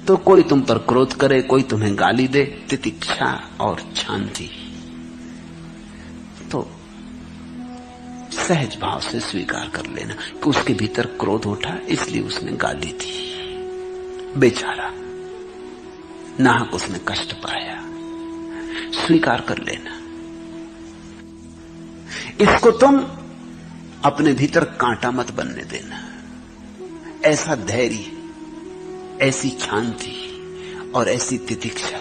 तो कोई तुम पर क्रोध करे, कोई तुम्हें गाली दे, तितिक्षा और शांति, तो सहज भाव से स्वीकार कर लेना कि उसके भीतर क्रोध उठा, इसलिए उसने गाली दी, बेचारा नाहक उसने कष्ट पाया, स्वीकार कर लेना। इसको तुम अपने भीतर कांटा मत बनने देना। ऐसा धैर्य, ऐसी शांति और ऐसी तितिक्षा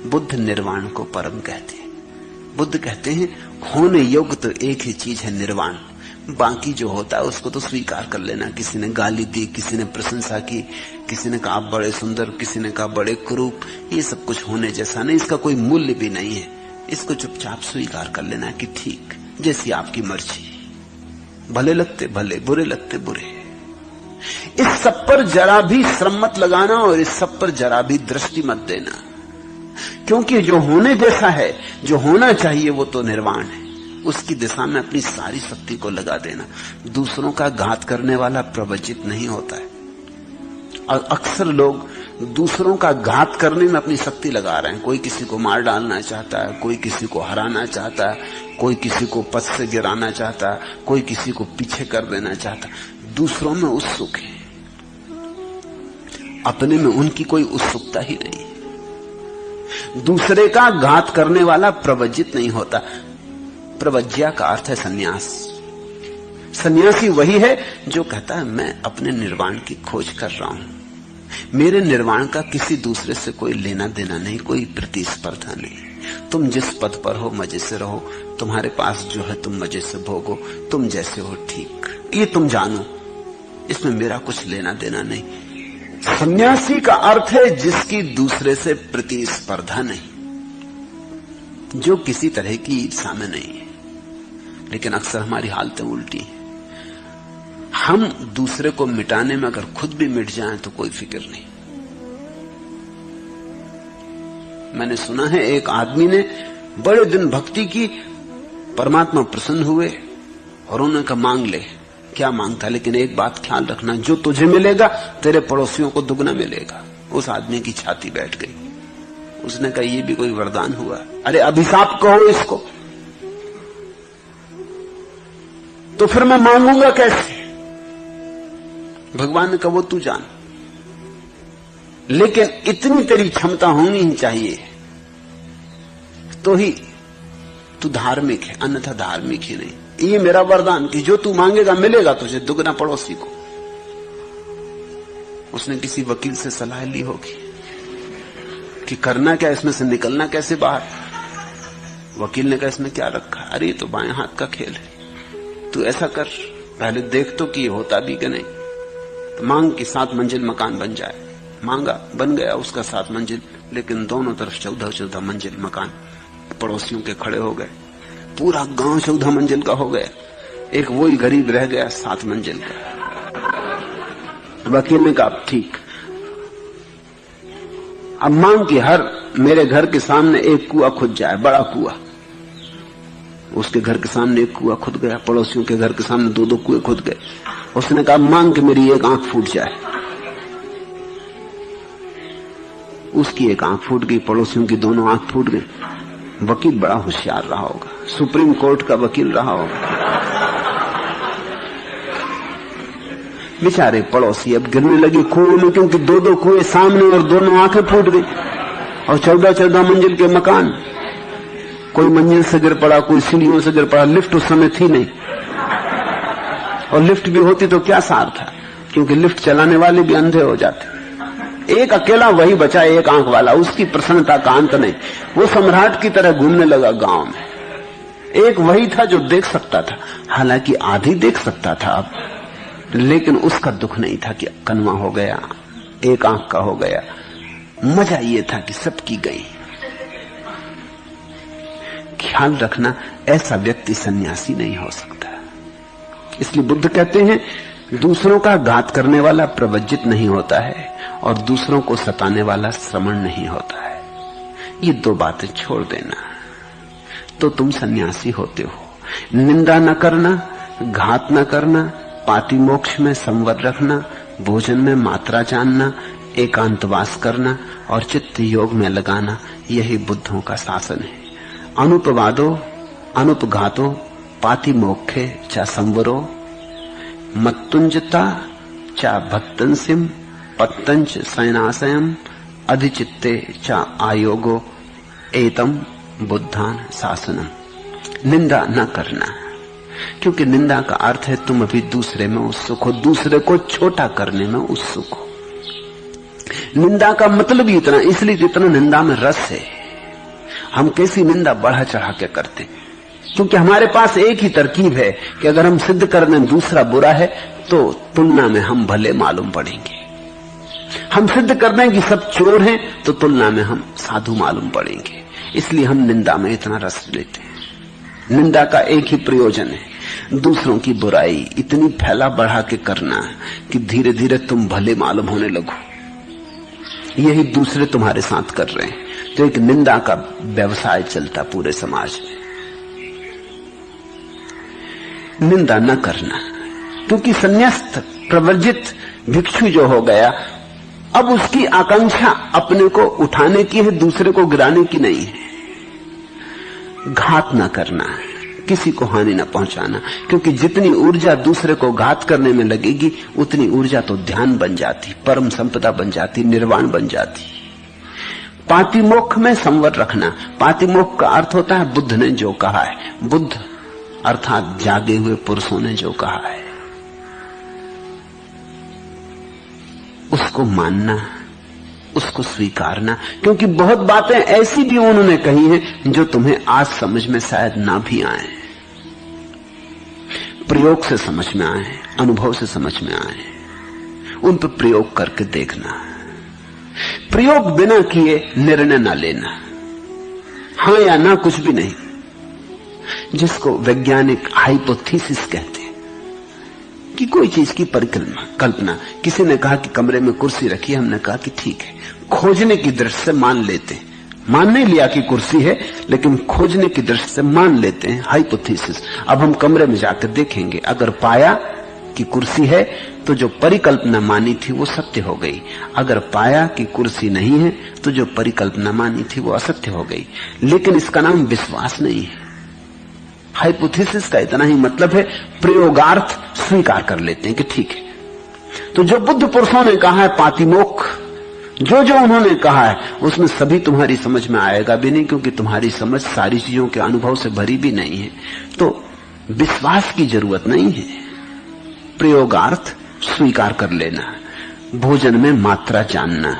बुद्ध निर्वाण को परम कहते हैं। बुद्ध कहते हैं होने योग्य तो एक ही चीज है, निर्वाण। बाकी जो होता है उसको तो स्वीकार कर लेना। किसी ने गाली दी, किसी ने प्रशंसा की, किसी ने कहा आप बड़े सुंदर, किसी ने कहा बड़े कुरूप, ये सब कुछ होने जैसा नहीं, इसका कोई मूल्य भी नहीं है। इसको चुपचाप स्वीकार कर लेना कि ठीक, जैसी आपकी मर्जी, भले लगते भले, बुरे लगते बुरे। इस सब पर जरा भी श्रम मत लगाना और इस सब पर जरा भी दृष्टि मत देना, क्योंकि जो होने जैसा है, जो होना चाहिए, वो तो निर्वाण है। उसकी दिशा में अपनी सारी शक्ति को लगा देना। दूसरों का घात करने वाला प्रवचित नहीं होता है, और अक्सर लोग दूसरों का घात करने में अपनी शक्ति लगा रहे हैं। कोई किसी को मार डालना चाहता है, कोई किसी को हराना चाहता है, कोई किसी को पद से गिराना चाहता है, कोई किसी को पीछे कर देना चाहता है। दूसरों में उत्सुक है, अपने में उनकी कोई उत्सुकता ही नहीं। दूसरे का घात करने वाला प्रवज्जित नहीं होता। प्रवज्या का अर्थ है सन्यास। सन्यासी वही है जो कहता है मैं अपने निर्वाण की खोज कर रहा हूं, मेरे निर्वाण का किसी दूसरे से कोई लेना देना नहीं, कोई प्रतिस्पर्धा नहीं। तुम जिस पद पर हो मजे से रहो, तुम्हारे पास जो है तुम मजे से भोगो, तुम जैसे हो ठीक, ये तुम जानो, इसमें मेरा कुछ लेना देना नहीं। सन्यासी का अर्थ है जिसकी दूसरे से प्रतिस्पर्धा नहीं, जो किसी तरह की ईर्ष्या में नहीं है। लेकिन अक्सर हमारी हालतें उल्टी हैं। हम दूसरे को मिटाने में अगर खुद भी मिट जाएं तो कोई फिक्र नहीं। मैंने सुना है एक आदमी ने बड़े दिन भक्ति की, परमात्मा प्रसन्न हुए और उन्होंने कहा मांग ले। क्या मांगता, लेकिन एक बात ख्याल रखना, जो तुझे मिलेगा तेरे पड़ोसियों को दुगना मिलेगा। उस आदमी की छाती बैठ गई। उसने कहा ये भी कोई वरदान हुआ? अरे अभिशाप कहो इसको, तो फिर मैं मांगूंगा कैसे? भगवान ने कहा वो तू जान, लेकिन इतनी तेरी क्षमता होनी ही चाहिए तो ही तू धार्मिक है, अन्यथा धार्मिक ही नहीं। ये मेरा वरदान कि जो तू मांगेगा मिलेगा तुझे दुगना पड़ोसी को। उसने किसी वकील से सलाह ली होगी कि करना क्या, इसमें से निकलना कैसे बाहर। वकील ने कहा इसमें क्या रखा? अरे तो बाएं हाथ का खेल है, तू ऐसा कर, पहले देख तो कि होता भी कि नहीं। तो मांग कि 7 मंजिल मकान बन जाए। मांगा, बन गया उसका 7 मंजिल, लेकिन दोनों तरफ 14-14 मंजिल मकान पड़ोसियों के खड़े हो गए। पूरा गांव 14 मंजिल का हो गया, एक वही गरीब रह गया 7 मंजिल का। वकील ने कहा ठीक, अब मांग कि हर मेरे घर के सामने एक कुआं खुद जाए, बड़ा कुआं। उसके घर के सामने एक कुआं खुद गया, पड़ोसियों के घर के सामने 2-2 कुएं खुद गए। उसने कहा मांग कि मेरी एक आंख फूट जाए। उसकी एक आंख फूट गई, पड़ोसियों की दोनों आंख फूट गई। वकील बड़ा होशियार रहा होगा, सुप्रीम कोर्ट का वकील रहा होगा। बेचारे पड़ोसी अब गिरने लगे कुएं में, क्योंकि 2-2 कुएं सामने और दोनों आंखें फूट गई, और 14-14 मंजिल के मकान। कोई मंजिल से गिर पड़ा, कोई सीढ़ियों से गिर पड़ा। लिफ्ट उस समय थी नहीं, और लिफ्ट भी होती तो क्या सार था, क्योंकि लिफ्ट चलाने वाले भी अंधे हो जाते। एक अकेला वही बचा, एक आंख वाला, उसकी प्रसन्नता का अंत नहीं। वो सम्राट की तरह घूमने लगा गांव में। एक वही था जो देख सकता था, हालांकि आधी देख सकता था अब, लेकिन उसका दुख नहीं था कि कनवा हो गया, एक आंख का हो गया। मजा ये था कि सबकी गई। ख्याल रखना, ऐसा व्यक्ति सन्यासी नहीं हो सकता। इसलिए बुद्ध कहते हैं दूसरों का घात करने वाला प्रवज्जित नहीं होता है, और दूसरों को सताने वाला श्रमण नहीं होता है। ये 2 बातें छोड़ देना तो तुम सन्यासी होते हो। निंदा न करना, घात न करना, पाति मोक्ष में संवर रखना, भोजन में मात्रा जानना, एकांतवास करना और चित्त योग में लगाना, यही बुद्धों का शासन है। अनुपवादो अनुपघातो पाति मोक्षे चा संवरो मत्तुंजता चा भक्तंसिम पत्तंच सैनाशयम अधिचित्ते चा आयोगो एतम बुद्धान शासनम। निंदा न करना, क्योंकि निंदा का अर्थ है तुम अभी दूसरे में उत्सुक हो, दूसरे को छोटा करने में उत्सुक हो। निंदा का मतलब ही इतना, इसलिए इतना निंदा में रस है। हम कैसी निंदा बढ़ा चढ़ा के करते हैं, क्योंकि हमारे पास एक ही तरकीब है कि अगर हम सिद्ध कर दें दूसरा बुरा है तो तुलना में हम भले मालूम पड़ेंगे। हम सिद्ध कर दें कि सब चोर हैं तो तुलना में हम साधु मालूम पड़ेंगे। इसलिए हम निंदा में इतना रस लेते हैं। निंदा का एक ही प्रयोजन है, दूसरों की बुराई इतनी फैला बढ़ा के करना कि धीरे धीरे तुम भले मालूम होने लगो। यही दूसरे तुम्हारे साथ कर रहे हैं, तो एक निंदा का व्यवसाय चलता पूरे समाज में। निंदा न करना, क्योंकि संन्यास्त प्रवर्जित भिक्षु जो हो गया, अब उसकी आकांक्षा अपने को उठाने की है, दूसरे को गिराने की नहीं है। घात न करना, किसी को हानि न पहुंचाना, क्योंकि जितनी ऊर्जा दूसरे को घात करने में लगेगी उतनी ऊर्जा तो ध्यान बन जाती, परम संपदा बन जाती, निर्वाण बन जाती। पातिमोक्ष में संवर रखना। पातिमोक्ष का अर्थ होता है बुद्ध ने जो कहा है। बुद्ध अर्थात जागे हुए पुरुषों ने जो कहा है उसको मानना, उसको स्वीकारना, क्योंकि बहुत बातें ऐसी भी उन्होंने कही हैं जो तुम्हें आज समझ में शायद ना भी आए, प्रयोग से समझ में आए, अनुभव से समझ में आए। उन पर प्रयोग करके देखना, प्रयोग बिना किए निर्णय ना लेना, हां या ना कुछ भी नहीं, जिसको वैज्ञानिक हाइपोथेसिस कहते हैं कि कोई चीज की कल्पना। किसी ने कहा कि कमरे में कुर्सी रखी है, हमने कहा कि ठीक है, खोजने की दृष्टि से मान लेते हैं। मान नहीं लिया कि कुर्सी है, लेकिन खोजने की दृष्टि से मान लेते हैं, हाइपोथेसिस। अब हम कमरे में जाकर देखेंगे, अगर पाया कि कुर्सी है तो जो परिकल्पना मानी थी वो सत्य हो गई, अगर पाया कि कुर्सी नहीं है तो जो परिकल्पना मानी थी वो असत्य हो गई। लेकिन इसका नाम विश्वास नहीं है। हाइपोथेसिस का इतना ही मतलब है प्रयोगार्थ स्वीकार कर लेते हैं कि ठीक है। तो जो बुद्ध पुरुषों ने कहा है पातिमोक्ष, जो जो उन्होंने कहा है उसमें सभी तुम्हारी समझ में आएगा भी नहीं, क्योंकि तुम्हारी समझ सारी चीजों के अनुभव से भरी भी नहीं है। तो विश्वास की जरूरत नहीं है, प्रयोगार्थ स्वीकार कर लेना। भोजन में मात्रा जानना,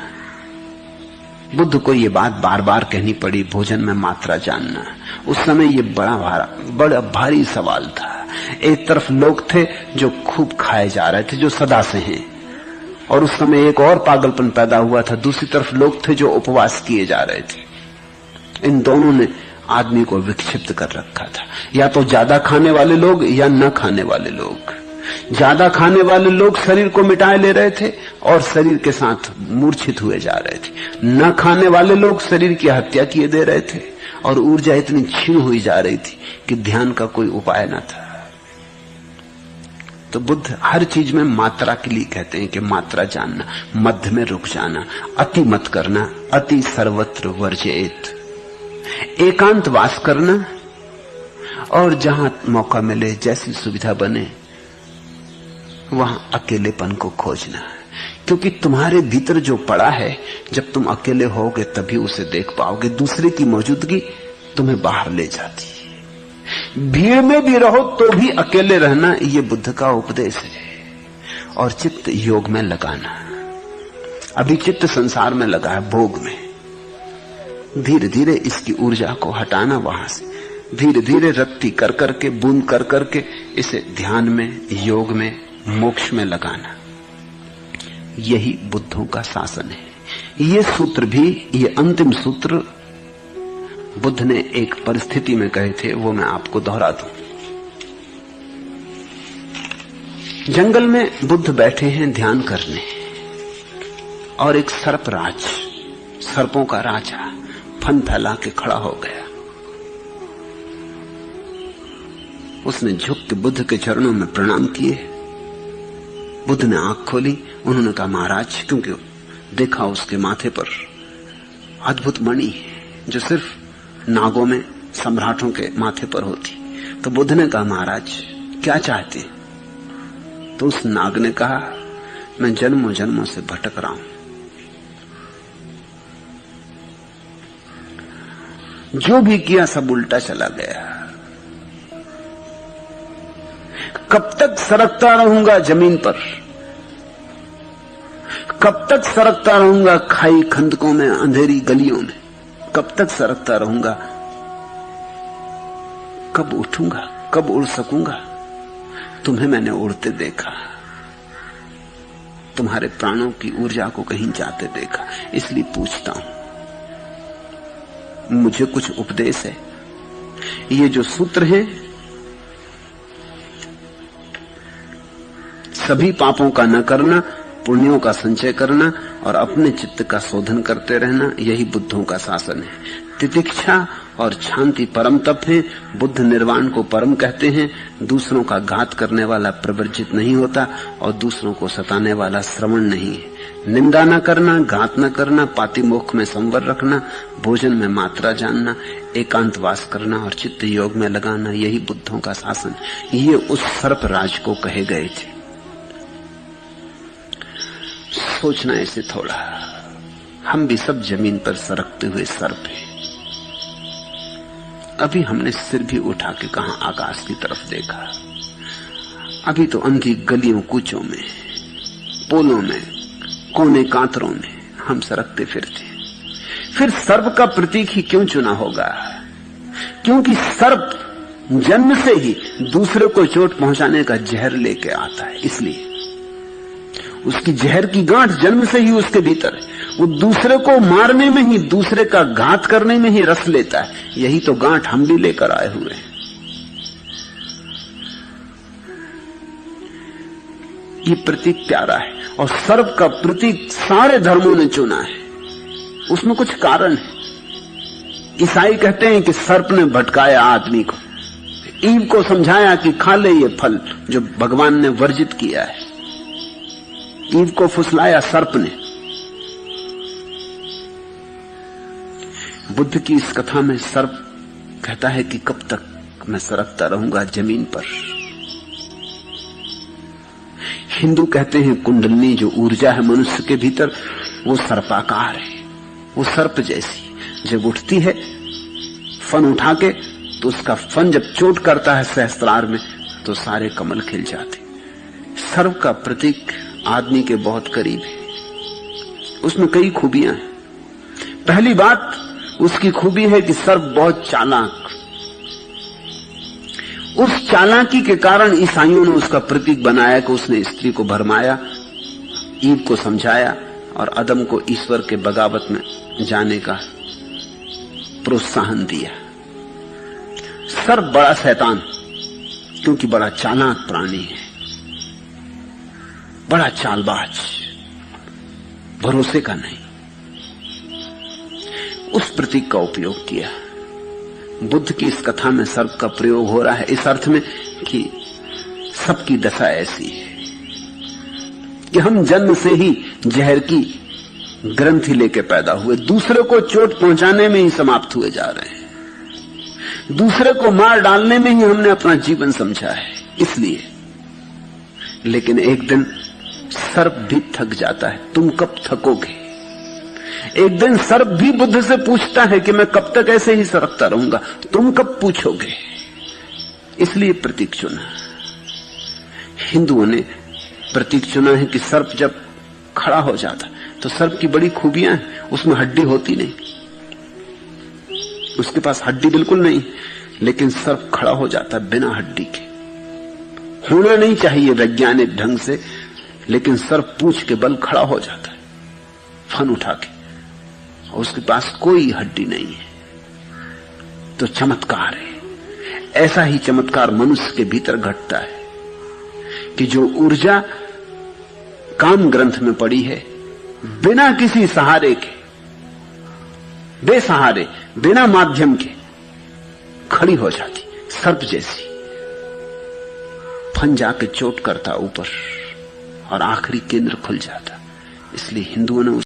बुद्ध को ये बात बार बार कहनी पड़ी, भोजन में मात्रा जानना। उस समय ये बड़ा भारी सवाल था। एक तरफ लोग थे जो खूब खाए जा रहे थे, जो सदा से हैं, और उस समय एक और पागलपन पैदा हुआ था। दूसरी तरफ लोग थे जो उपवास किए जा रहे थे। इन दोनों ने आदमी को विक्षिप्त कर रखा था, या तो ज्यादा खाने वाले लोग या न खाने वाले लोग। ज्यादा खाने वाले लोग शरीर को मिटाए ले रहे थे और शरीर के साथ मूर्छित हुए जा रहे थे। न खाने वाले लोग शरीर की हत्या किए दे रहे थे और ऊर्जा इतनी क्षीण हुई जा रही थी कि ध्यान का कोई उपाय न था। तो बुद्ध हर चीज में मात्रा के लिए कहते हैं कि मात्रा जानना, मध्य में रुक जाना, अति मत करना, अति सर्वत्र वर्जेत, एकांत वास करना, और जहां मौका मिले, जैसी सुविधा बने, वहां अकेलेपन को खोजना। क्योंकि तुम्हारे भीतर जो पड़ा है, जब तुम अकेले होगे तभी उसे देख पाओगे। दूसरे की मौजूदगी तुम्हें बाहर ले जाती है। भीड़ में भी रहो तो भी अकेले रहना, ये बुद्ध का उपदेश है। और चित्त योग में लगाना। अभी चित्त संसार में लगा है, भोग में। धीरे धीरे इसकी ऊर्जा को हटाना वहां से, धीरे धीरे रत्ती कर करके, बूंद कर करके इसे ध्यान में, योग में, मोक्ष में लगाना। यही बुद्धों का शासन है। ये सूत्र भी, ये अंतिम सूत्र बुद्ध ने एक परिस्थिति में कहे थे, वो मैं आपको दोहरा दूं। जंगल में बुद्ध बैठे हैं ध्यान करने, और एक सर्पराज, सर्पों का राजा फन फैला के खड़ा हो गया। उसने झुक के बुद्ध के चरणों में प्रणाम किए। बुद्ध ने आंख खोली। उन्होंने कहा, महाराज, क्योंकि देखा उसके माथे पर अद्भुत मणि जो सिर्फ नागों में, सम्राटों के माथे पर होती। तो बुद्ध ने कहा, महाराज क्या चाहते? तो उस नाग ने कहा, मैं जन्मों जन्मों से भटक रहा हूं, जो भी किया सब उल्टा चला गया। कब तक सरकता रहूंगा जमीन पर? कब तक सरकता रहूंगा खाई खंदकों में, अंधेरी गलियों में? कब तक सरकता रहूंगा? कब उठूंगा? कब उड़ सकूंगा? तुम्हें मैंने उड़ते देखा, तुम्हारे प्राणों की ऊर्जा को कहीं जाते देखा, इसलिए पूछता हूं, मुझे कुछ उपदेश है? ये जो सूत्र है, सभी पापों का न करना, पुण्यों का संचय करना और अपने चित्त का शोधन करते रहना, यही बुद्धों का शासन है। तितिक्षा और शांति परम तप है। बुद्ध निर्वाण को परम कहते हैं। दूसरों का घात करने वाला प्रवर्जित नहीं होता और दूसरों को सताने वाला श्रवण नहीं है। निंदा न करना, घात न करना, पातिमोक्ष में संवर रखना, भोजन में मात्रा जानना, एकांतवास करना और चित्त योग में लगाना, यही बुद्धों का शासन। ये उस सर्प राज को कहे गए थे। सोचना ऐसे थोड़ा, हम भी सब जमीन पर सरकते हुए सर्प हैं। अभी हमने सिर भी उठा के कहां आकाश की तरफ देखा। अभी तो अंधी गलियों कूचों में, पोलों में, कोने कांतरों में हम सरकते फिरते। फिर सर्प का प्रतीक ही क्यों चुना होगा? क्योंकि सर्प जन्म से ही दूसरे को चोट पहुंचाने का जहर लेके आता है। इसलिए उसकी जहर की गांठ जन्म से ही उसके भीतर है। वो दूसरे को मारने में ही, दूसरे का घात करने में ही रस लेता है। यही तो गांठ हम भी लेकर आए हुए हैं। ये प्रतीक प्यारा है और सर्प का प्रतीक सारे धर्मों ने चुना है। उसमें कुछ कारण है। ईसाई कहते हैं कि सर्प ने भटकाया आदमी को, ईव को समझाया कि खा ले ये फल जो भगवान ने वर्जित किया है। ईव को फुसलाया सर्प ने। बुद्ध की इस कथा में सर्प कहता है कि कब तक मैं सरकता रहूंगा जमीन पर। हिंदू कहते हैं कुंडलनी जो ऊर्जा है मनुष्य के भीतर, वो सर्पाकार है। वो सर्प जैसी जब उठती है फन उठा के, तो उसका फन जब चोट करता है सहस्त्रार में, तो सारे कमल खिल जाते। सर्प का प्रतीक आदमी के बहुत करीब है। उसमें कई खूबियां हैं। पहली बात उसकी खूबी है कि सर्प बहुत चालाक। उस चालाकी के कारण ईसाइयों ने उसका प्रतीक बनाया कि उसने स्त्री को भरमाया, ईव को समझाया और अदम को ईश्वर के बगावत में जाने का प्रोत्साहन दिया। सर्प बड़ा शैतान, क्योंकि बड़ा चालाक प्राणी है, बड़ा चालबाज, भरोसे का नहीं। उस प्रतीक का उपयोग किया। बुद्ध की इस कथा में सर्प का प्रयोग हो रहा है इस अर्थ में कि सबकी दशा ऐसी है कि हम जन्म से ही जहर की ग्रंथि लेके पैदा हुए, दूसरे को चोट पहुंचाने में ही समाप्त हुए जा रहे हैं। दूसरे को मार डालने में ही हमने अपना जीवन समझा है। इसलिए लेकिन एक दिन सर्प भी थक जाता है। तुम कब थकोगे? एक दिन सर्प भी बुद्ध से पूछता है कि मैं कब तक ऐसे ही सरकता रहूंगा, तुम कब पूछोगे? इसलिए प्रतीक चुना। हिंदुओं ने प्रतीक चुना है कि सर्प जब खड़ा हो जाता, तो सर्प की बड़ी खूबियां हैं। उसमें हड्डी होती नहीं, उसके पास हड्डी बिल्कुल नहीं, लेकिन सर्प खड़ा हो जाता बिना हड्डी के। होना नहीं चाहिए वैज्ञानिक ढंग से, लेकिन सर्प पूंछ के बल खड़ा हो जाता है फन उठा के, और उसके पास कोई हड्डी नहीं है। तो चमत्कार है। ऐसा ही चमत्कार मनुष्य के भीतर घटता है कि जो ऊर्जा काम ग्रंथ में पड़ी है, बिना किसी सहारे के, बेसहारे, बिना माध्यम के खड़ी हो जाती, सर्प जैसी। फन जाके चोट करता ऊपर और आखिरी केंद्र खुल जाता। इसलिए हिंदुओं ने